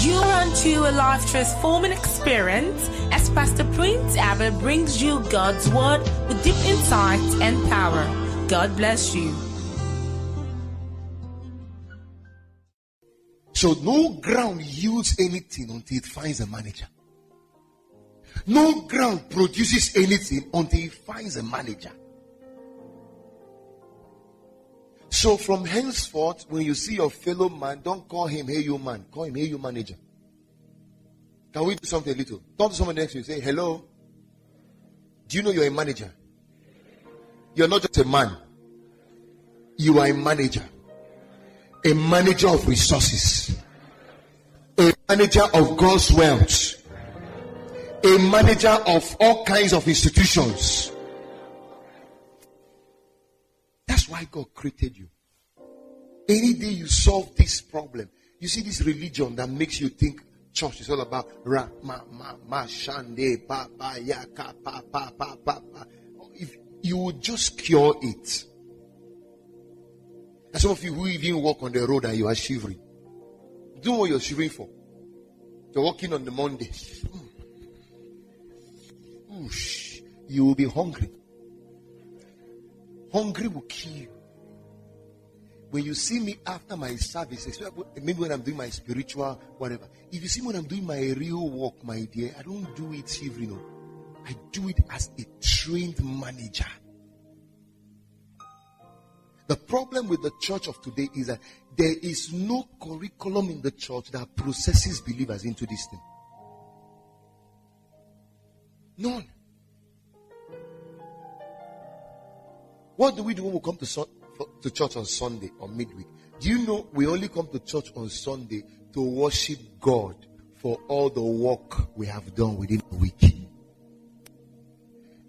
You are into a life transforming experience as Pastor Prince Abah brings you God's word with deep insight and power. God bless you. So no ground yields anything until it finds a manager. No ground produces anything until it finds a manager. So from henceforth, when you see your fellow man, don't call him, hey you man. Call him, hey you manager. Can we do something a little? Talk to someone next to you. Say, hello. Do you know you're a manager? You're not just a man. You are a manager. A manager of resources. A manager of God's wealth. A manager of all kinds of institutions. That's why God created you. Any day you solve this problem, you see this religion that makes you think church is all about ra ma ma ma shande pa pa ya ka pa pa pa pa pa. If you would just cure it. And some of you who even walk on the road and you are shivering. Do what you're shivering for. You're walking on the Monday. You will be hungry. Hungry will kill you. When you see me after my service, especially maybe when I'm doing my spiritual whatever, if you see me when I'm doing my real work, my dear, I don't do it shivering. No. I do it as a trained manager. The problem with the church of today is that there is no curriculum in the church that processes believers into this thing. None. What do we do when we come to church on Sunday or midweek? Do you know we only come to church on Sunday to worship God for all the work we have done within the week?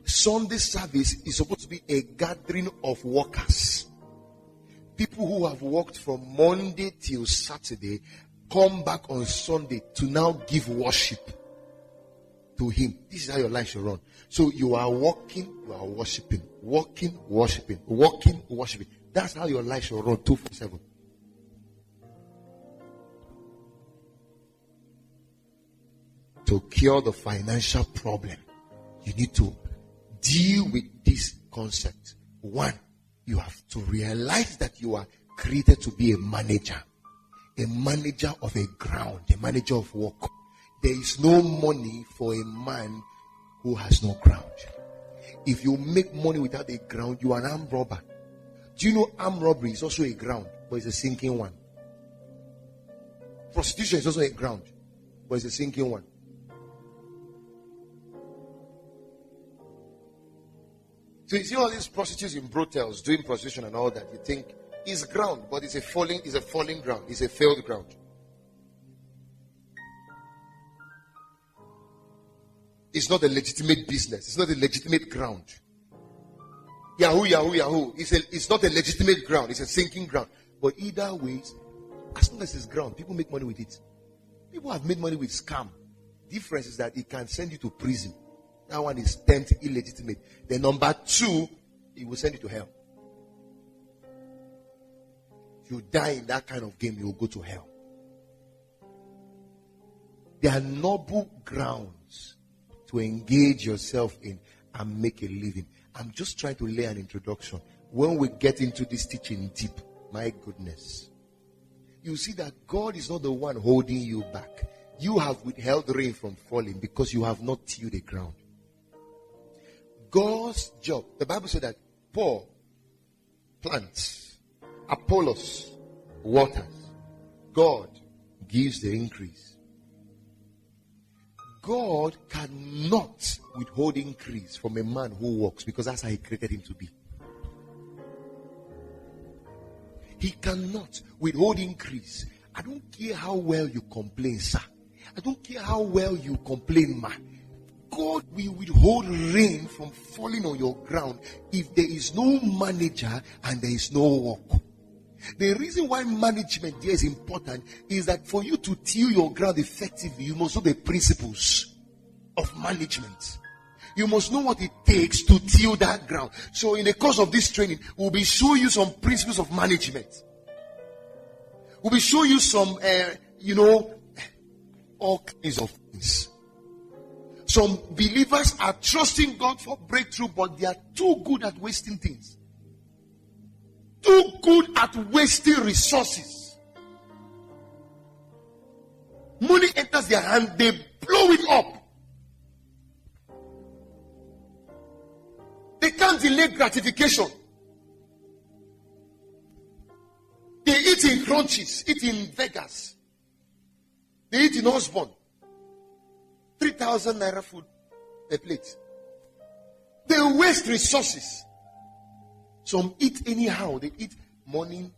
Sunday service is supposed to be a gathering of workers. People who have worked from Monday till Saturday come back on Sunday to now give worship to Him. This is how your life should run. So you are walking, you are worshiping, walking, worshiping, walking, worshiping. That's how your life should run 24/7. To cure the financial problem, you need to deal with this concept. One, you have to realize that you are created to be a manager of a ground, a manager of work. There is no money for a man who has no ground. If you make money without a ground, you are an armed robber. Do you know armed robbery is also a ground, but it's a sinking one? Prostitution is also a ground, but it's a sinking one. So you see all these prostitutes in brothels doing prostitution and all that, you think it's ground, but it's a falling ground, it's a failed ground. It's not a legitimate business. It's not a legitimate ground. Yahoo. It's not a legitimate ground. It's a sinking ground. But either way, as long as it's ground, people make money with it. People have made money with scam. Difference is that it can send you to prison. That one is termed illegitimate. The number two, it will send you to hell. If you die in that kind of game, you will go to hell. There are noble grounds to engage yourself in and make a living. I'm just trying to lay an introduction. When we get into this teaching deep, my goodness, you see that God is not the one holding you back. You have withheld rain from falling because you have not tilled the ground. God's job, the Bible said that Paul plants, Apollos waters, God gives the increase. God cannot withhold increase from a man who works because that's how He created him to be. He cannot withhold increase. I don't care how well you complain, sir. I don't care how well you complain, ma. God will withhold rain from falling on your ground if there is no manager and there is no work. The reason why management there is important is that for you to till your ground effectively, you must know the principles of management. You must know what it takes to till that ground. So in the course of this training, we'll be showing you some principles of management. We'll be showing you some, all kinds of things. Some believers are trusting God for breakthrough, but they are too good at wasting things. Too good at wasting resources. Money enters their hand, they blow it up. They can't delay gratification. They eat in crunches, eat in Vegas. They eat in Osborne. 3,000 naira food a plate. They waste resources. Some eat anyhow. They eat morning,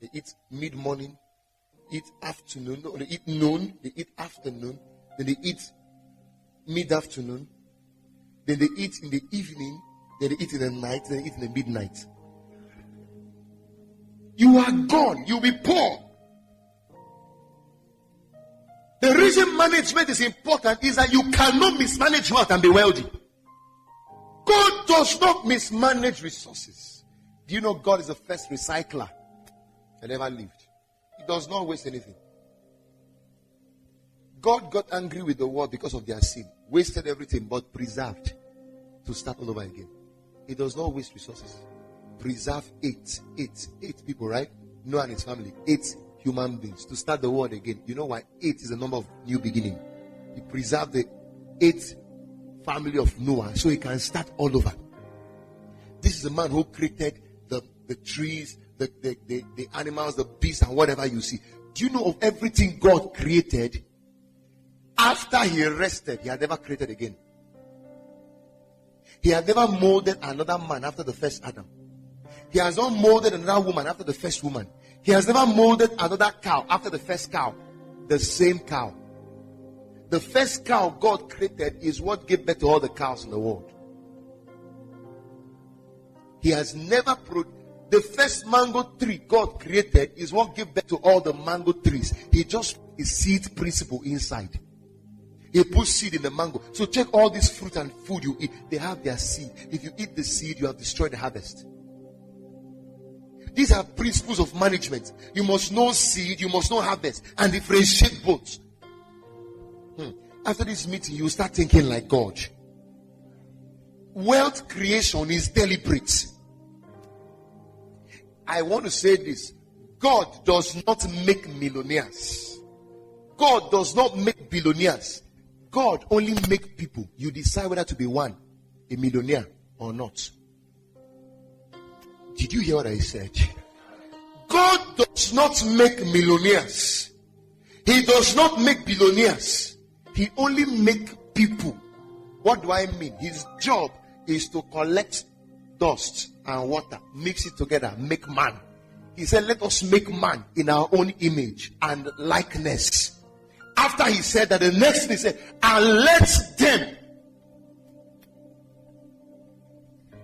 they eat mid-morning, eat afternoon, no, they eat noon, they eat afternoon, then they eat mid-afternoon, then they eat in the evening, then they eat in the night, then they eat in the midnight. You are gone. You'll be poor. The reason management is important is that you cannot mismanage wealth and be wealthy. God does not mismanage resources. Do you know God is the first recycler that ever lived? He does not waste anything. God got angry with the world because of their sin, wasted everything, but preserved to start all over again. He does not waste resources. Preserve eight people, right? Noah and his family, 8 human beings to start the world again. You know why? 8 is the number of new beginning. He preserved the 8th family of Noah so he can start all over. This is the man who created the trees, the animals, the beasts, and whatever you see. Do you know of everything God created? After he rested, he had never created again. He had never molded another man after the first Adam. He has not molded another woman after the first woman. He has never molded another cow after the first cow. The same cow. The first cow God created is what gave birth to all the cows in the world. He has never the first mango tree God created is what gave birth to all the mango trees. He just put a seed principle inside. He puts seed in the mango. So check all this fruit and food you eat. They have their seed. If you eat the seed, you have destroyed the harvest. These are principles of management. You must know seed, you must know harvest, and differentiate both. After this meeting, you start thinking like God. Wealth creation is deliberate. I want to say this. God does not make millionaires. God does not make billionaires. God only makes people. You decide whether to be one, a millionaire or not. Did you hear what I said? God does not make millionaires. He does not make billionaires. He only makes people. What do I mean? His job is to collect dust and water, mix it together, make man. He said, let us make man in our own image and likeness. After he said that, the next thing he said, and let them.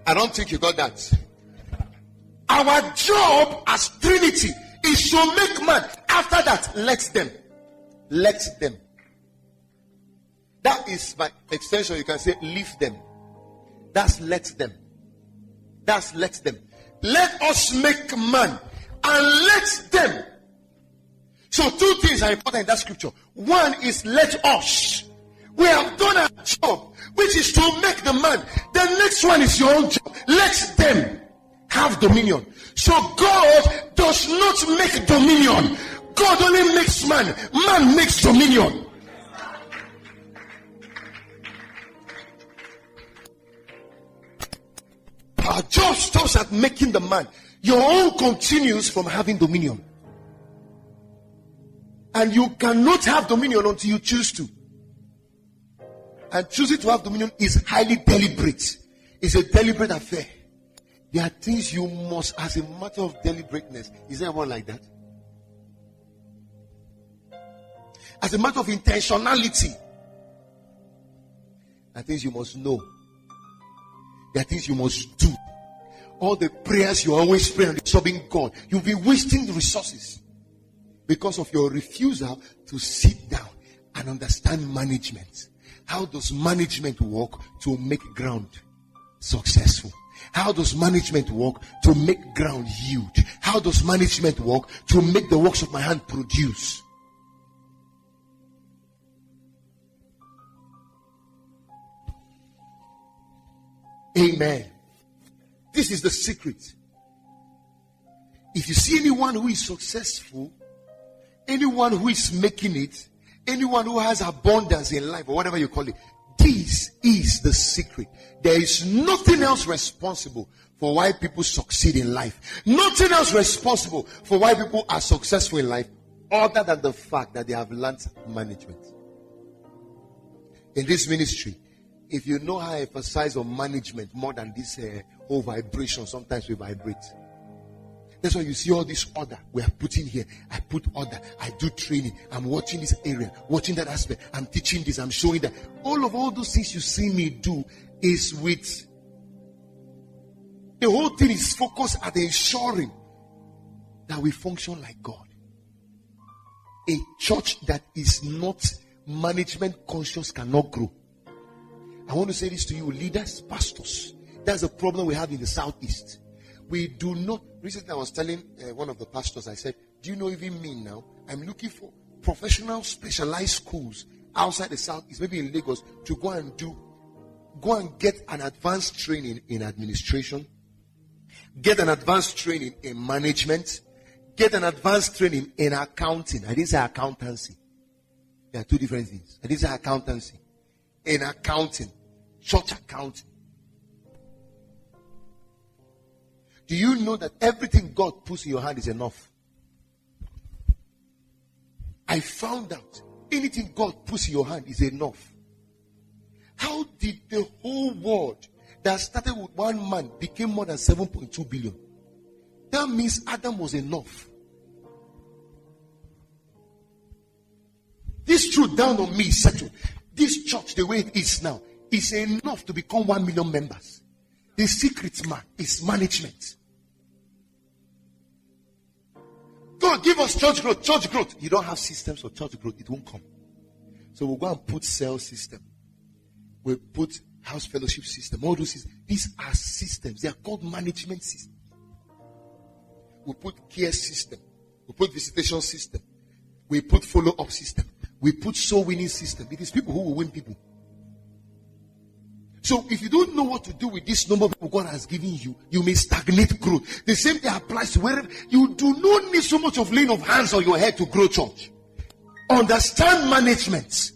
I don't think you got that. Our job as Trinity is to make man. After that, let them. Let them. That is by extension. You can say, leave them. That's let them. That's let them. Let us make man and let them. So 2 things are important in that scripture. One is let us. We have done our job, which is to make the man. The next one is your own job. Let them have dominion. So God does not make dominion. God only makes man. Man makes dominion. Our job stops at making the man. Your own continues from having dominion. And you cannot have dominion until you choose to. And choosing to have dominion is highly deliberate. It's a deliberate affair. There are things you must, as a matter of deliberateness. Is there one like that? As a matter of intentionality. There are things you must know. There are things you must do. All the prayers you always pray and disturbing God, you'll be wasting the resources because of your refusal to sit down and understand management. How does management work to make ground successful? How does management work to make ground yield? How does management work to make the works of my hand produce? Amen. This is the secret. If you see anyone who is successful, anyone who is making it, anyone who has abundance in life, or whatever you call it, this is the secret. There is nothing else responsible for why people succeed in life. Nothing else responsible for why people are successful in life other than the fact that they have learned management. In this ministry, if you know how I emphasize on management more than this whole vibration, sometimes we vibrate. That's why you see all this order we are putting here. I put order. I do training. I'm watching this area, watching that aspect. I'm teaching this. I'm showing that. All those things you see me do is with the whole thing is focused at ensuring that we function like God. A church that is not management conscious cannot grow. I want to say this to you, leaders, pastors. That's a problem we have in the southeast. We do not. Recently, I was telling one of the pastors, I said, do you know even me now? I'm looking for professional specialized schools outside the southeast, maybe in Lagos, to go and get an advanced training in administration, get an advanced training in management, get an advanced training in accounting. I didn't say accountancy. There are two different things. I didn't say accountancy. In accounting, church accounting. Do you know that everything God puts in your hand is enough? I found out anything God puts in your hand is enough. How did the whole world that started with one man became more than 7.2 billion? That means Adam was enough. This truth down on me is settled. This church, the way it is now, is enough to become 1 million members. The secret, man, is management. God, give us church growth, church growth. You don't have systems for church growth, it won't come. So we'll go and put cell system. We'll put house fellowship system. All those systems. These are systems. They are called management systems. We'll put care system. We'll put visitation system. We put follow-up system. We put soul winning system. It is people who will win people. So if you don't know what to do with this number of people God has given you, you may stagnate growth. The same thing applies to wherever you do not need so much of laying of hands on your head to grow church. Understand management.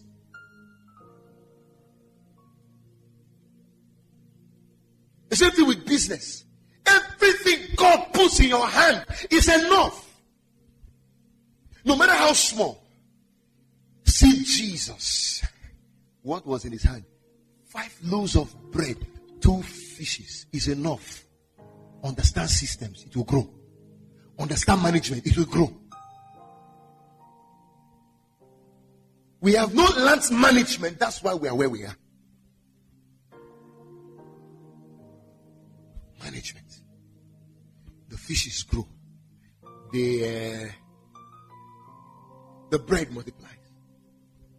The same thing with business. Everything God puts in your hand is enough. No matter how small. See Jesus. What was in his hand? 5 loaves of bread, 2 fishes is enough. Understand systems, it will grow. Understand management, it will grow. We have not learned management, that's why we are where we are. Management. The fishes grow. The bread multiplies.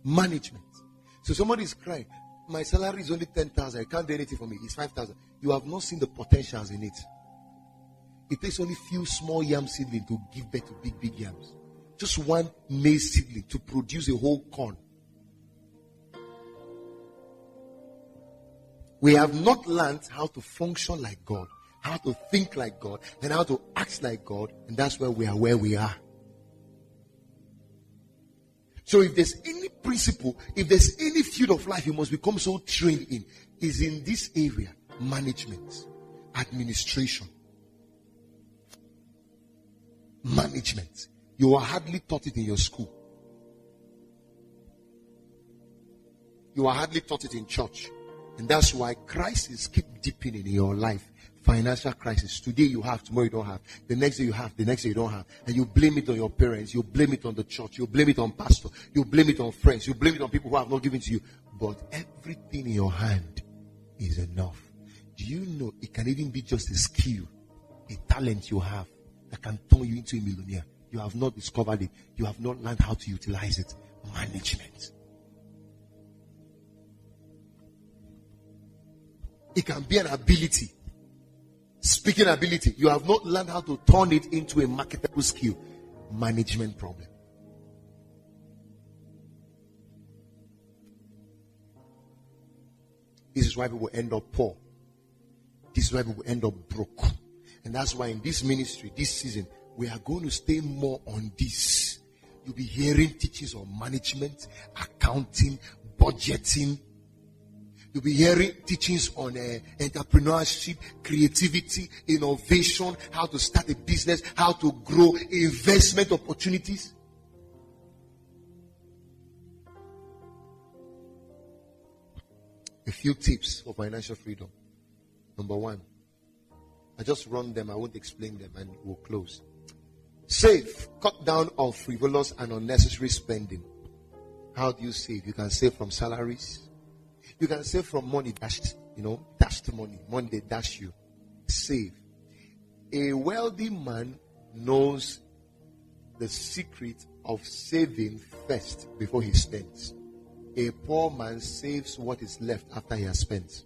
Management. So somebody is crying, my salary is only 10,000. I can't do anything for me. It's 5,000. You have not seen the potentials in it. It takes only few small yam seedling to give birth to big yams. Just one maize seedling to produce a whole corn. We have not learned how to function like God, how to think like God, and how to act like God, and that's why we are where we are. So if there's any principle, if there's any field of life you must become so trained in, is in this area: management, administration. Management. You are hardly taught it in your school. You are hardly taught it in church. And that's why crises keep deepening in your life. Financial crisis. Today you have, tomorrow you don't have. The next day you have, the next day you don't have. And you blame it on your parents. You blame it on the church. You blame it on pastor. You blame it on friends. You blame it on people who have not given to you. But everything in your hand is enough. Do you know it can even be just a skill, a talent you have that can turn you into a millionaire? You have not discovered it. You have not learned how to utilize it. Management. It can be an ability. Speaking ability. You have not learned how to turn it into a marketable skill. Management problem. This is why people end up poor. This is why we will end up broke. And that's why in this ministry, this season, we are going to stay more on this. You'll be hearing teachings on management, accounting, budgeting. You'll be hearing teachings on entrepreneurship, creativity, innovation, how to start a business, how to grow, investment opportunities. A few tips for financial freedom. Number one, I just run them, I won't explain them, and we'll close. Save. Cut down on frivolous and unnecessary spending. How do you save? You can save from salaries. You can save from money dashed, dashed money. Money they dash you. Save. A wealthy man knows the secret of saving first before he spends. A poor man saves what is left after he has spent.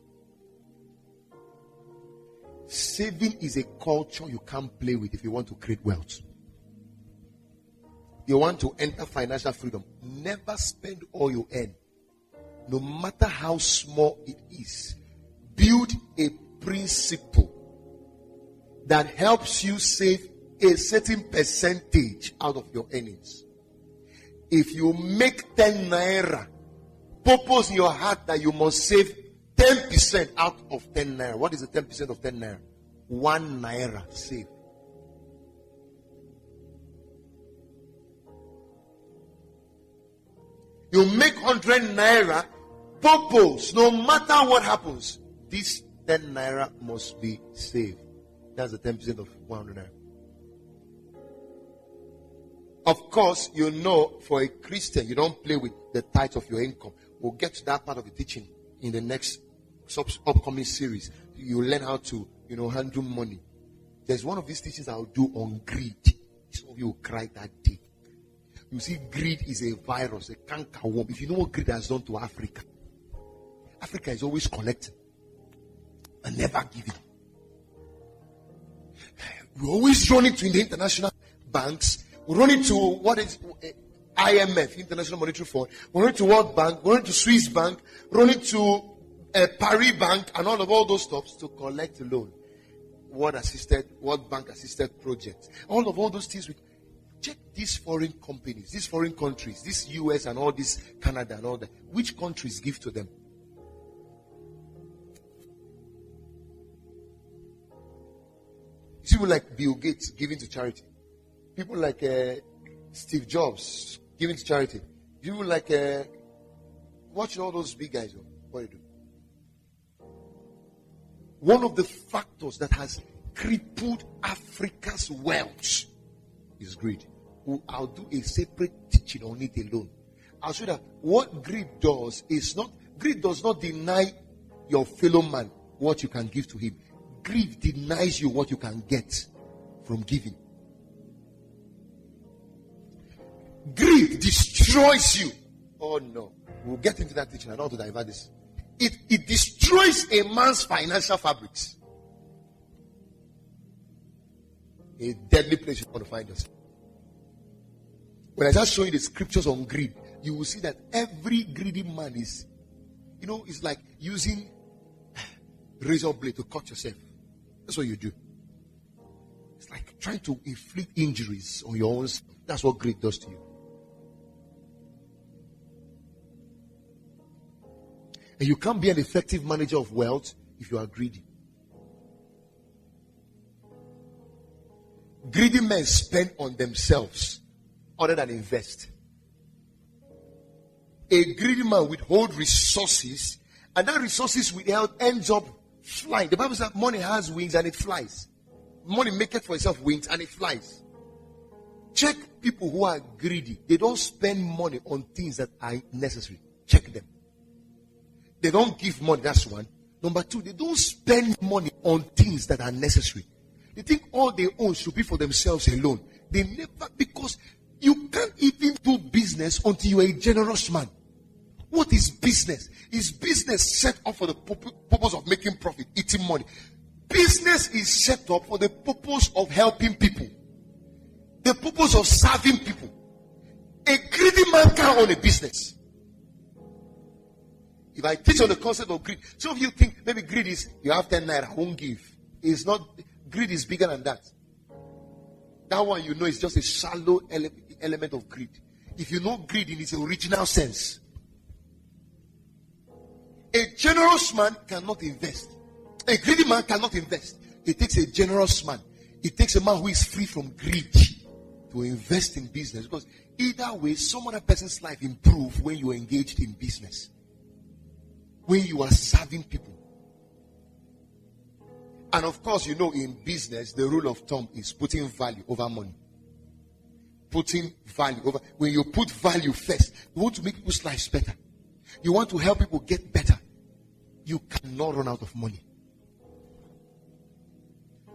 Saving is a culture you can't play with if you want to create wealth. You want to enter financial freedom. Never spend all you earn. No matter how small it is. Build a principle that helps you save a certain percentage out of your earnings. If you make 10 naira, purpose in your heart that you must save 10% out of 10 naira. What is the 10% of 10 naira? 1 naira save. You make 100 naira, purpose, no matter what happens, this 10 naira must be saved. That's the 10% of 100 naira. Of course, for a Christian, you don't play with the tithe of your income. We'll get to that part of the teaching in the next upcoming series. You learn how to, handle money. There's one of these teachings I'll do on greed. Some of you will cry that day. You see, greed is a virus, a cankerworm. If you know what greed has done to Africa, Africa is always collecting and never giving. We always run into in the international banks. We run into what is IMF, International Monetary Fund. We run into World Bank. We run into Swiss Bank. We run into Paris Bank and all those stuff to collect a loan. World Bank assisted projects. All those things. Check these foreign companies, these foreign countries, this US and all this Canada and all that. Which countries give to them? You see people like Bill Gates giving to charity. People like Steve Jobs giving to charity. People like watch all those big guys. What do you do? One of the factors that has crippled Africa's wealth is greed. I'll do a separate teaching on it alone. I'll show that what greed does is not, greed does not deny your fellow man what you can give to him. Greed denies you what you can get from giving. Greed destroys you. Oh no. We'll get into that teaching. I don't want to divert this. It destroys a man's financial fabrics. A deadly place you want to find yourself. When I just show you the scriptures on greed, you will see that every greedy man is, it's like using razor blade to cut yourself. That's what you do. It's like trying to inflict injuries on your own. That's what greed does to you. And you can't be an effective manager of wealth if you are greedy. Greedy men spend on themselves other than invest. A greedy man withhold resources, and that resources withheld ends up flying. The Bible says money has wings and it flies. Money maketh for itself wings and it flies. Check people who are greedy. They don't spend money on things that are necessary. Check them. They don't give money, that's one. Number two, they don't spend money on things that are necessary. They think all they own should be for themselves alone. They never, because you can't even do business until you're a generous man. What is business? Is business set up for the purpose of making profit, eating money? Business is set up for the purpose of helping people, the purpose of serving people. A greedy man can't own a business. If I teach on the concept of greed, some of you think maybe greed is you have 10 naira, I won't give. It's not. Greed is bigger than that. That one you know is just a shallow element of greed. If you know greed in its original sense, a generous man cannot invest. A greedy man cannot invest. It takes a generous man. It takes a man who is free from greed to invest in business. Because either way, some other person's life improves when you are engaged in business. When you are serving people. And of course, you know, in business, the rule of thumb is putting value over money. Putting value over. When you put value first, you want to make people's lives better. You want to help people get better. You cannot run out of money.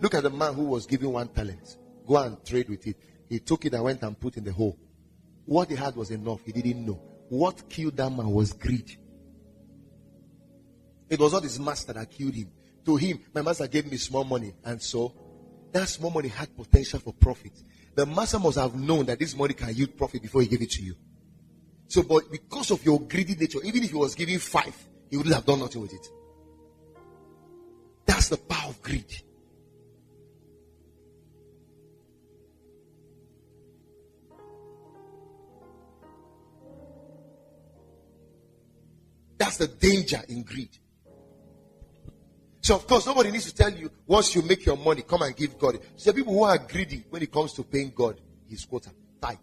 Look at the man who was given 1 talent. Go and trade with it. He took it and went and put in the hole. What he had was enough. He didn't know. What killed that man was greed. It was not his master that killed him. To him, my master gave me small money. And so, that small money had potential for profit. The master must have known that this money can yield profit before he gave it to you. So, but because of your greedy nature, even if he was giving 5, he wouldn't have done nothing with it. That's the power of greed. That's the danger in greed. So of course, nobody needs to tell you, once you make your money, come and give God. So people who are greedy when it comes to paying God his quota, tithe.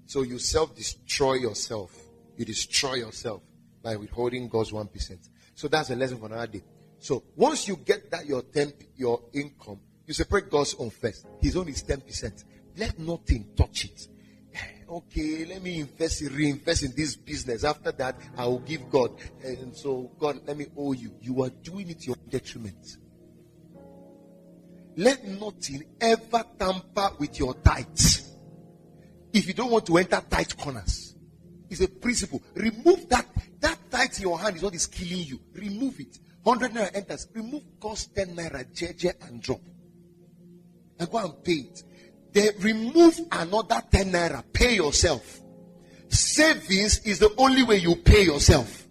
So you self-destroy yourself. You destroy yourself by withholding God's 1%. So that's a lesson for another day. So once you get that your income, you separate God's own first. His own is 10%. Let nothing touch it. Okay, let me reinvest in this business. After that, I will give God. And so, God, let me owe you. You are doing it to your detriment. Let nothing ever tamper with your tithes. If you don't want to enter tight corners, it's a principle. Remove that. That tithe in your hand is what is killing you. Remove it. 100 naira enters. Remove cost 10 naira, jeje, and drop. And go and pay it. They remove another 10 naira. Pay yourself. Savings is the only way you pay yourself.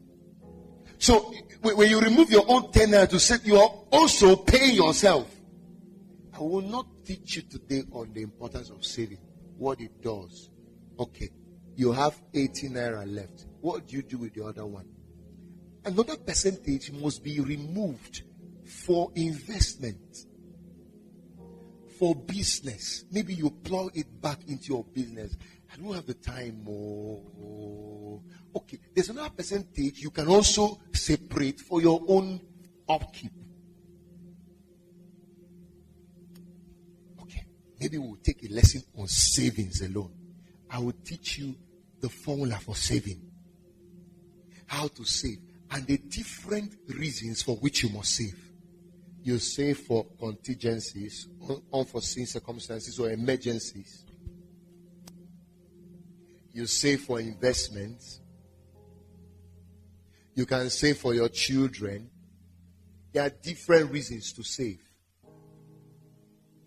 So when you remove your own 10 naira to save, you are also paying yourself. I will not teach you today on the importance of saving. What it does. Okay. You have 80 naira left. What do you do with the other one? Another percentage must be removed for investment. For business. Maybe you plow it back into your business. I don't have the time. Okay. There's another percentage you can also separate for your own upkeep. Okay. Maybe we'll take a lesson on savings alone. I will teach you the formula for saving. How to save. And the different reasons for which you must save. You save for contingencies, unforeseen circumstances, or emergencies. You save for investments. You can save for your children. There are different reasons to save.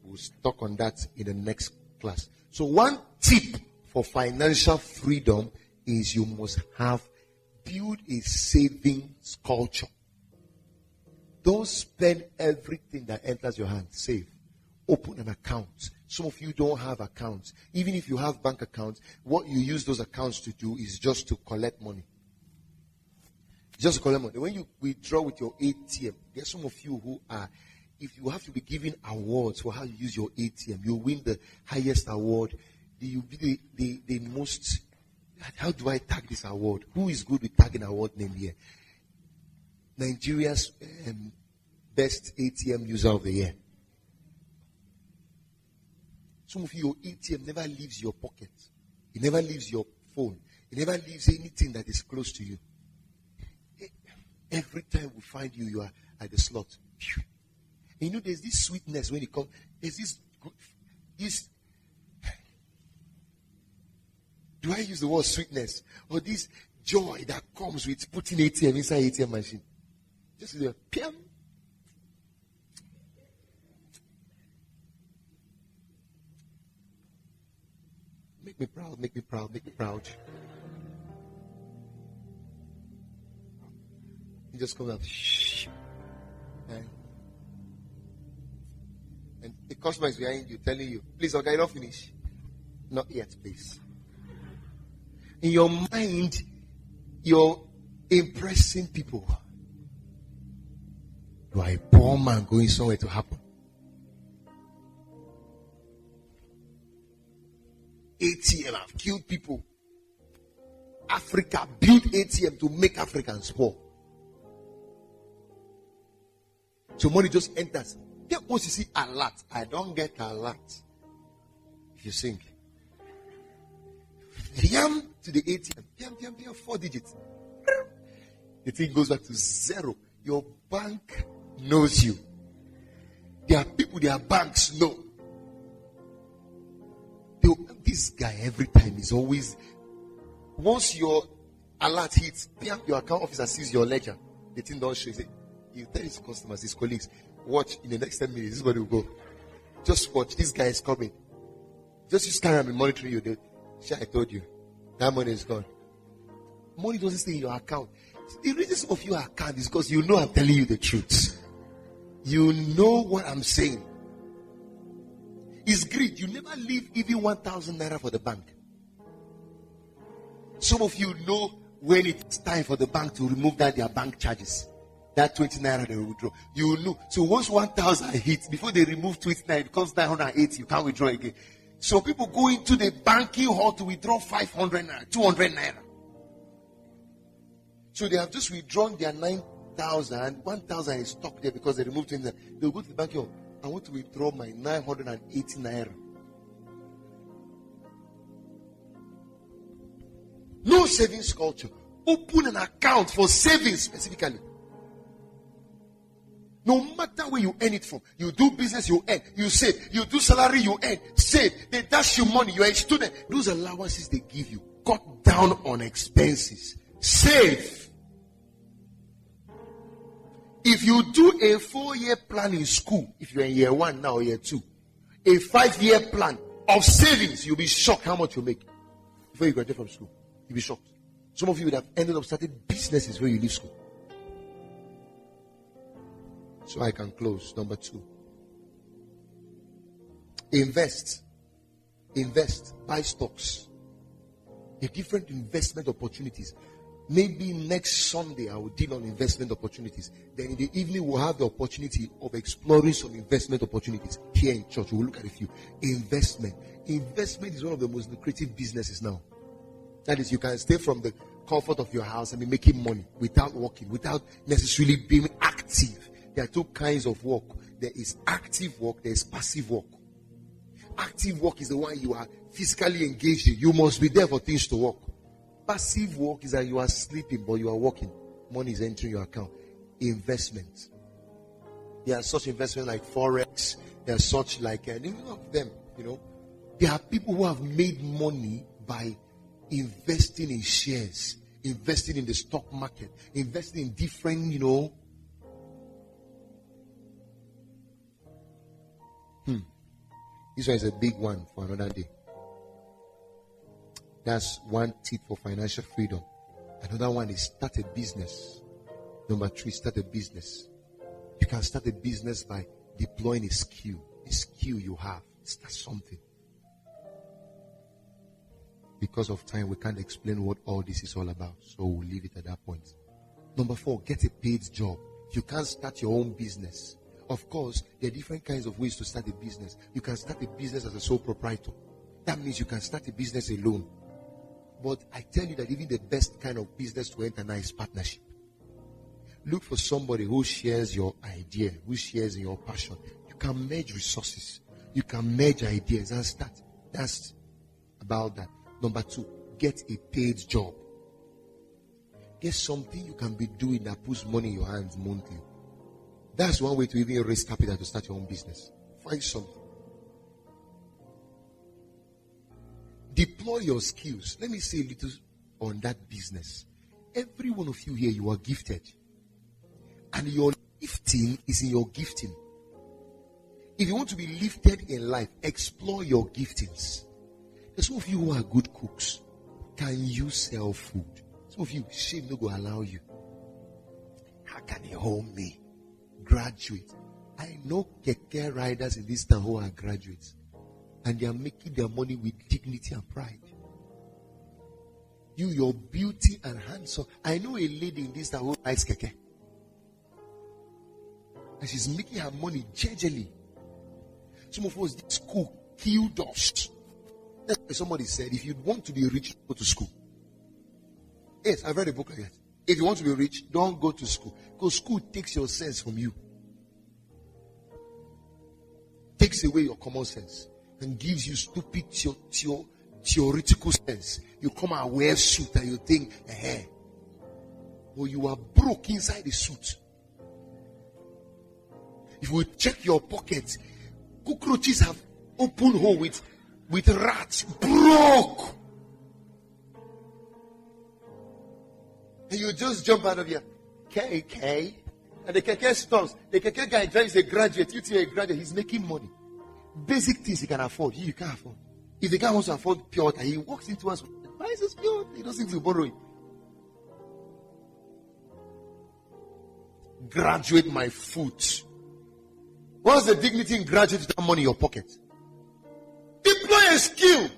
We'll talk on that in the next class. So one tip for financial freedom is you must build a savings culture. Don't spend everything that enters your hand. Save. Open an account. Some of you don't have accounts. Even if you have bank accounts, what you use those accounts to do is just to collect money. Just to collect money. When you withdraw with your ATM, there's some of you who are, if you have to be given awards for how you use your ATM, you win the highest award. You be the most, how do I tag this award? Who is good with tagging award name here? Nigeria's best ATM user of the year. Some of you, your ATM never leaves your pocket. It never leaves your phone. It never leaves anything that is close to you. Every time we find you, you are at the slot. And you know, there's this sweetness when it comes. There's this. Do I use the word sweetness? Or this joy that comes with putting ATM inside ATM machine? Just a piam. Make me proud, make me proud, make me proud. He just comes out. Shh. And the customer is behind you, telling you, please, okay, don't finish. Not yet, please. In your mind, you're impressing people. You are a poor man going somewhere to happen. ATM have killed people. Africa built ATM to make Africans poor. So money just enters. Then once you see alert, I don't get alert. If you sing, yam to the ATM, yam, 4 digits. The thing goes back to zero. Your bank knows you. There are people, their banks know. This guy every time is always. Once your alert hits, your account officer sees your ledger. The thing don't show. You tell his customers, his colleagues, watch in the next 10 minutes. This is where will go. Just watch. This guy is coming. Just use camera and monitoring you. I told you. That money is gone. Money doesn't stay in your account. The reason of your account is because you know I'm telling you the truth. You know what I'm saying. It's greed. You never leave even 1,000 naira for the bank. Some of you know when it's time for the bank to remove that their bank charges. That 20 naira they will withdraw. You know. So once 1,000 hits, before they remove 20 naira, it becomes 980. You can't withdraw again. So people go into the banking hall to withdraw 500 naira, 200 naira. So they have just withdrawn their 9,000. 1,000 is stuck there because they removed 20 naira. They'll go to the banking hall. I want to withdraw my 980 naira. No savings culture. Open an account for savings specifically. No matter where you earn it from. You do business, you earn. You save. You do salary, you earn. Save. They dash you money. You're a student. Those allowances they give you. Cut down on expenses. Save. If you do a 4-year plan in school, if you're in year 1 now or year 2, a 5-year plan of savings, you'll be shocked how much you make before you graduate from school. You'll be shocked. Some of you would have ended up starting businesses where you leave school. So I can close. Number 2. Invest. Buy stocks. The different investment opportunities. Maybe next Sunday I will deal on investment opportunities. Then in the evening we'll have the opportunity of exploring some investment opportunities here in church. We'll look at a few. Investment is one of the most lucrative businesses now. That is, you can stay from the comfort of your house and be making money without working, without necessarily being active. There are 2 kinds of work. There is active work, there is passive work. Active work is the one you are physically engaged in. You must be there for things to work. Passive work is that you are sleeping but you are working. Money is entering your account. Investment. There are such investments like Forex. There are such like any of them, There are people who have made money by investing in shares, investing in the stock market, investing in different, This one is a big one for another day. That's one tip for financial freedom. Another one is start a business. Number 3, start a business. You can start a business by deploying a skill you have. Start something. Because of time, we can't explain what all this is all about. So we'll leave it at that point. Number 4, get a paid job. You can't start your own business. Of course, there are different kinds of ways to start a business. You can start a business as a sole proprietor. That means you can start a business alone. But I tell you that even the best kind of business to enter now is partnership. Look for somebody who shares your idea, who shares your passion. You can merge resources. You can merge ideas and start. That's about that. Number 2, get a paid job. Get something you can be doing that puts money in your hands monthly. That's one way to even raise capital to start your own business. Find something. Deploy your skills. Let me say a little on that business. Every one of you here, you are gifted. And your gifting is in your gifting. If you want to be lifted in life, explore your giftings. There's some of you who are good cooks. Can you sell food? Some of you, shame no go allow you. How can he hold me? Graduate. I know keke riders in this town who are graduates. And they are making their money with dignity and pride. You, your beauty and handsome. I know a lady in this town who rides keke. And she's making her money gingerly. Some of us, this school killed us. That's why somebody said, if you want to be rich, go to school. Yes, I've read a book like that. If you want to be rich, don't go to school. Because school takes your sense from you. Takes away your common sense. And gives you stupid theoretical sense. You come and wear a suit and you think, Well, you are broke inside the suit. If you check your pockets, cockroaches have open hole with rats. Broke. And you just jump out of your KK. And the KK stops. The KK guy drives a graduate. You see a graduate, he's making money. Basic things he can afford. You can't afford. If the guy wants to afford pure water, he walks into us. Why is this pure? He doesn't need to borrow it. Graduate my foot. What's the dignity in graduate without money in your pocket? Deploy a skill.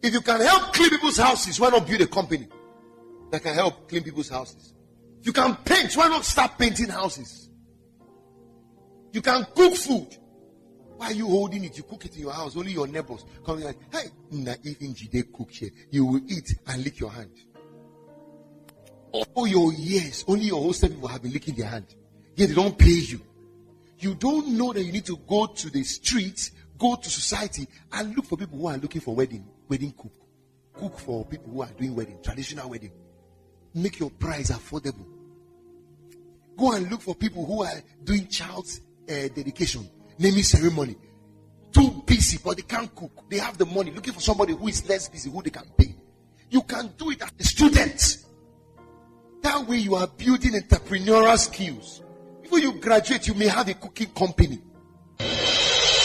If you can help clean people's houses, why not build a company that can help clean people's houses? If you can paint, why not start painting houses? You can cook food. Why are you holding it? You cook it in your house. Only your neighbors come like, hey, even they cook here. You will eat and lick your hand. All your years, only your hostel people have been licking their hand. Yet they don't pay you. You don't know that you need to go to the streets, go to society, and look for people who are looking for wedding cook. Cook for people who are doing wedding, traditional wedding. Make your price affordable. Go and look for people who are doing child's dedication, naming ceremony. Too busy, but they can't cook. They have the money. Looking for somebody who is less busy, who they can pay. You can do it as a student. That way you are building entrepreneurial skills. Before you graduate, you may have a cooking company.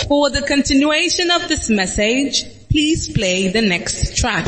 For the continuation of this message, please play the next track.